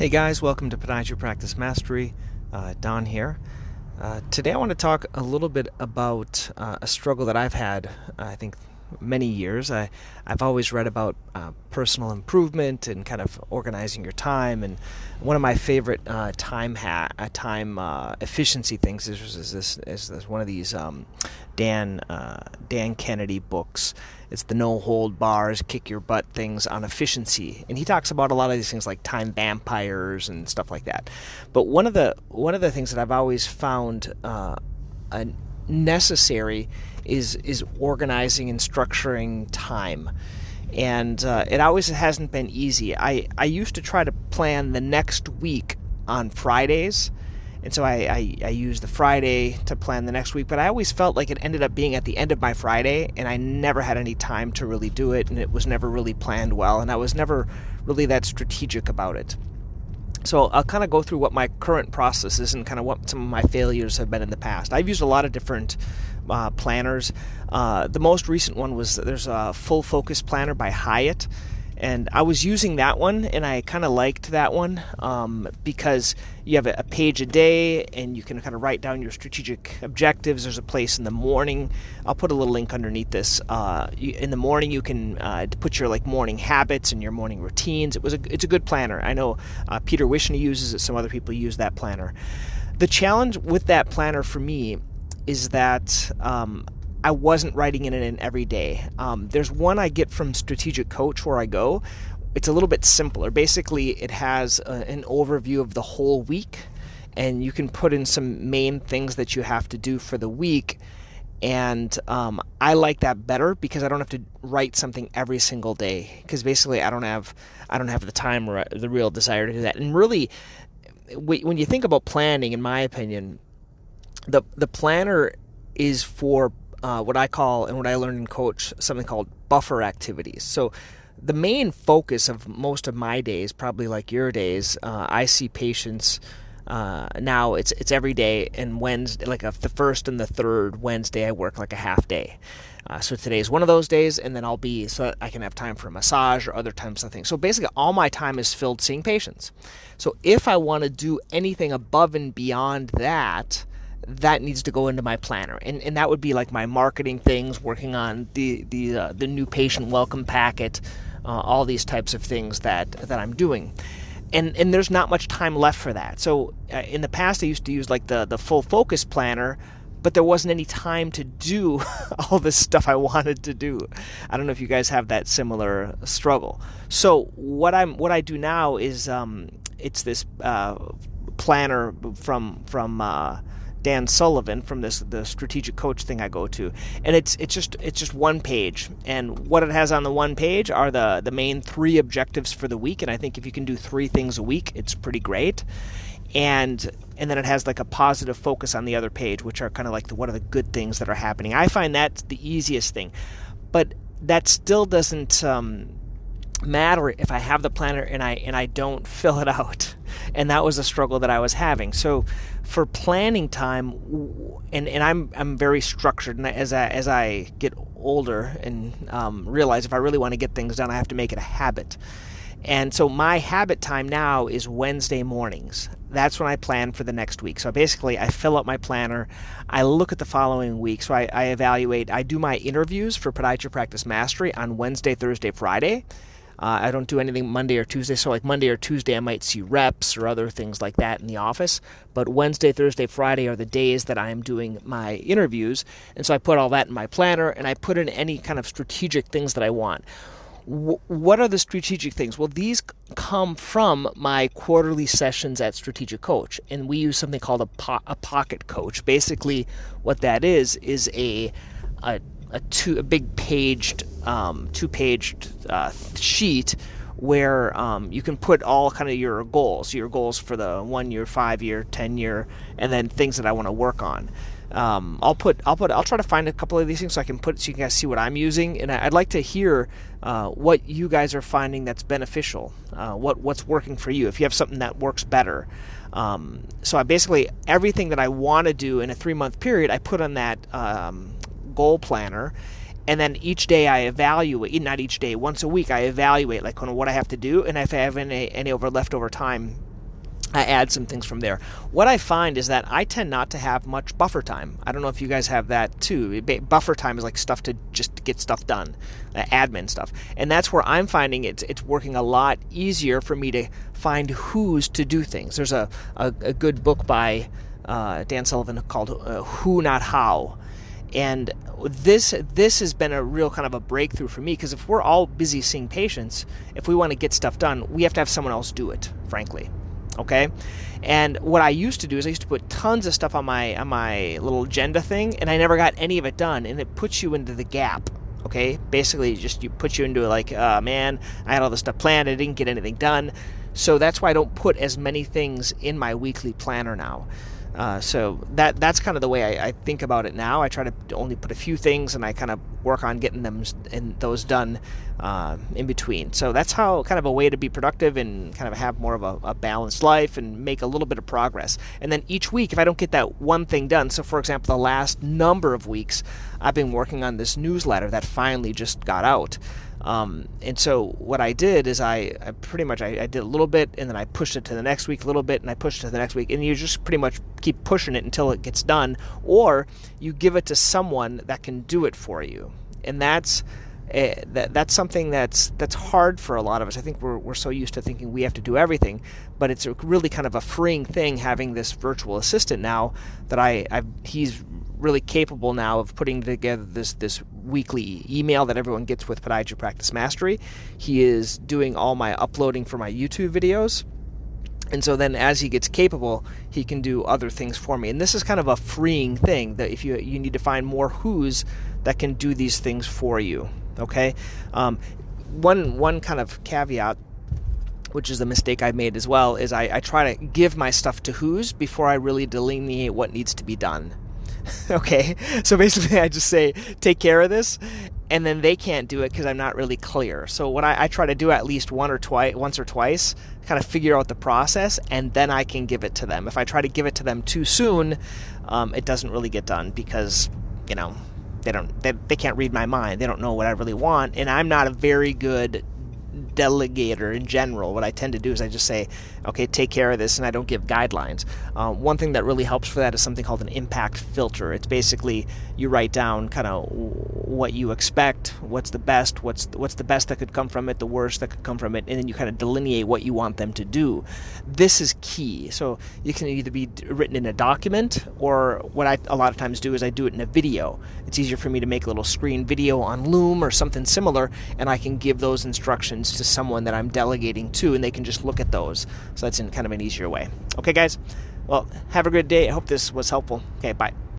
Hey guys, welcome to Podiatry Practice Mastery. Don here. Today I want to talk a little bit about a struggle that I've had, I think, many years. I've always read about personal improvement and kind of organizing your time, and one of my favorite time efficiency things is one of these Dan Kennedy books. It's the no hold bars, kick your butt things on efficiency, and he talks about a lot of these things like time vampires and stuff like that. But one of the things that I've always found necessary is organizing and structuring time, and it always hasn't been easy. I used to try to plan the next week on Fridays, and so I use the Friday to plan the next week, but I always felt like it ended up being at the end of my Friday, and I never had any time to really do it, and it was never really planned well, and I was never really that strategic about it. So I'll kind of go through what my current process is and kind of what some of my failures have been in the past. I've used a lot of different planners. The most recent one was there's a Full Focus Planner by Hyatt, and I was using that one, and I kind of liked that one because you have a page a day, and you can kind of write down your strategic objectives. There's a place in the morning. I'll put a little link underneath this. In the morning, you can put your morning habits and your morning routines. It's a good planner. I know Peter Wishney uses it. Some other people use that planner. The challenge with that planner for me is that I wasn't writing it in every day. There's one I get from Strategic Coach where I go. It's a little bit simpler. Basically, it has an overview of the whole week, and you can put in some main things that you have to do for the week. And I like that better because I don't have to write something every single day. Because basically, I don't have the time or the real desire to do that. And really, when you think about planning, in my opinion, the planner is for what I call, and what I learned in Coach, something called buffer activities. So the main focus of most of my days, probably like your days, I see patients now. It's every day, and Wednesday, the first and the third Wednesday, I work like a half day. So today's one of those days, and then so that I can have time for a massage or other types of things. So basically, all my time is filled seeing patients. So if I want to do anything above and beyond that needs to go into my planner, and that would be like my marketing things, working on the new patient welcome packet, all these types of things that I'm doing, and there's not much time left for that. So in the past, I used to use the Full Focus Planner, but there wasn't any time to do all this stuff I wanted to do. I don't know if you guys have that similar struggle. So what I do now is it's this planner from Dan Sullivan from the Strategic Coach thing I go to, and it's just one page, and what it has on the one page are the main 3 objectives for the week, and I think if you can do 3 things a week, it's pretty great. And then it has a positive focus on the other page, which are kind of what are the good things that are happening. I find that's the easiest thing, but that still doesn't matter if I have the planner and I don't fill it out. And that was a struggle that I was having. So for planning time, and I'm very structured, and as I get older and realize if I really want to get things done, I have to make it a habit. And so my habit time now is Wednesday mornings. That's when I plan for the next week. So basically, I fill out my planner. I look at the following week. So I evaluate. I do my interviews for Podiatry Practice Mastery on Wednesday, Thursday, Friday. I don't do anything Monday or Tuesday. So Monday or Tuesday, I might see reps or other things like that in the office. But Wednesday, Thursday, Friday are the days that I am doing my interviews. And so I put all that in my planner, and I put in any kind of strategic things that I want. What are the strategic things? Well, these come from my quarterly sessions at Strategic Coach, and we use something called a pocket coach. Basically, what that is a big paged, 2-paged sheet where you can put all kind of your goals for the 1 year, 5 year, 10 year, and then things that I want to work on. I'll try to find a couple of these things so I can put so you guys see what I'm using, and I'd like to hear what you guys are finding that's beneficial, what's working for you. If you have something that works better, so I basically everything that I want to do in a 3-month period, I put on that goal planner, and then each day I evaluate. Not each day, once a week I evaluate what I have to do, and if I have any leftover time I add some things from there. What I find is that I tend not to have much buffer time. I don't know if you guys have that too. Buffer time is like stuff to just get stuff done, admin stuff. And that's where I'm finding it's working a lot easier for me to find who's to do things. There's a good book by Dan Sullivan called Who Not How. And this has been a real kind of a breakthrough for me, because if we're all busy seeing patients, if we want to get stuff done, we have to have someone else do it, frankly. Okay, and what I used to do is I used to put tons of stuff on my little agenda thing, and I never got any of it done, and it puts you into the gap. Okay, basically just put you into like, man, I had all this stuff planned, I didn't get anything done. So that's why I don't put as many things in my weekly planner now. So that's kind of the way I think about it now. I try to only put a few things, and I kind of work on getting those done in between. So that's how kind of a way to be productive and kind of have more of a balanced life and make a little bit of progress. And then each week, if I don't get that one thing done, so for example, the last number of weeks, I've been working on this newsletter that finally just got out. And so what I did is I pretty much I did a little bit, and then I pushed it to the next week a little bit, and I pushed it to the next week, and you just pretty much keep pushing it until it gets done, or you give it to someone that can do it for you. And that's something that's hard for a lot of us. I think we're so used to thinking we have to do everything, but it's really kind of a freeing thing having this virtual assistant now that he's really capable now of putting together this weekly email that everyone gets with Podiatry Practice Mastery. He is doing all my uploading for my YouTube videos. And so then as he gets capable, he can do other things for me. And this is kind of a freeing thing, that if you need to find more who's that can do these things for you. Okay? One kind of caveat, which is a mistake I made as well, is I try to give my stuff to who's before I really delineate what needs to be done. Okay, so basically I just say, take care of this, and then they can't do it because I'm not really clear. So what I try to do at least once or twice, kind of figure out the process, and then I can give it to them. If I try to give it to them too soon, it doesn't really get done, because they can't read my mind. They don't know what I really want, and I'm not a very good delegator in general. What I tend to do is I just say, okay, take care of this, and I don't give guidelines. One thing that really helps for that is something called an impact filter. It's basically you write down kind of what you expect, what's the best, what's the best that could come from it, the worst that could come from it, and then you kind of delineate what you want them to do. This is key. So you can either be written in a document, or what I a lot of times do is I do it in a video. It's easier for me to make a little screen video on Loom or something similar, and I can give those instructions to someone that I'm delegating to, and they can just look at those. So that's in kind of an easier way. Okay, guys? Well, have a good day. I hope this was helpful. Okay, bye.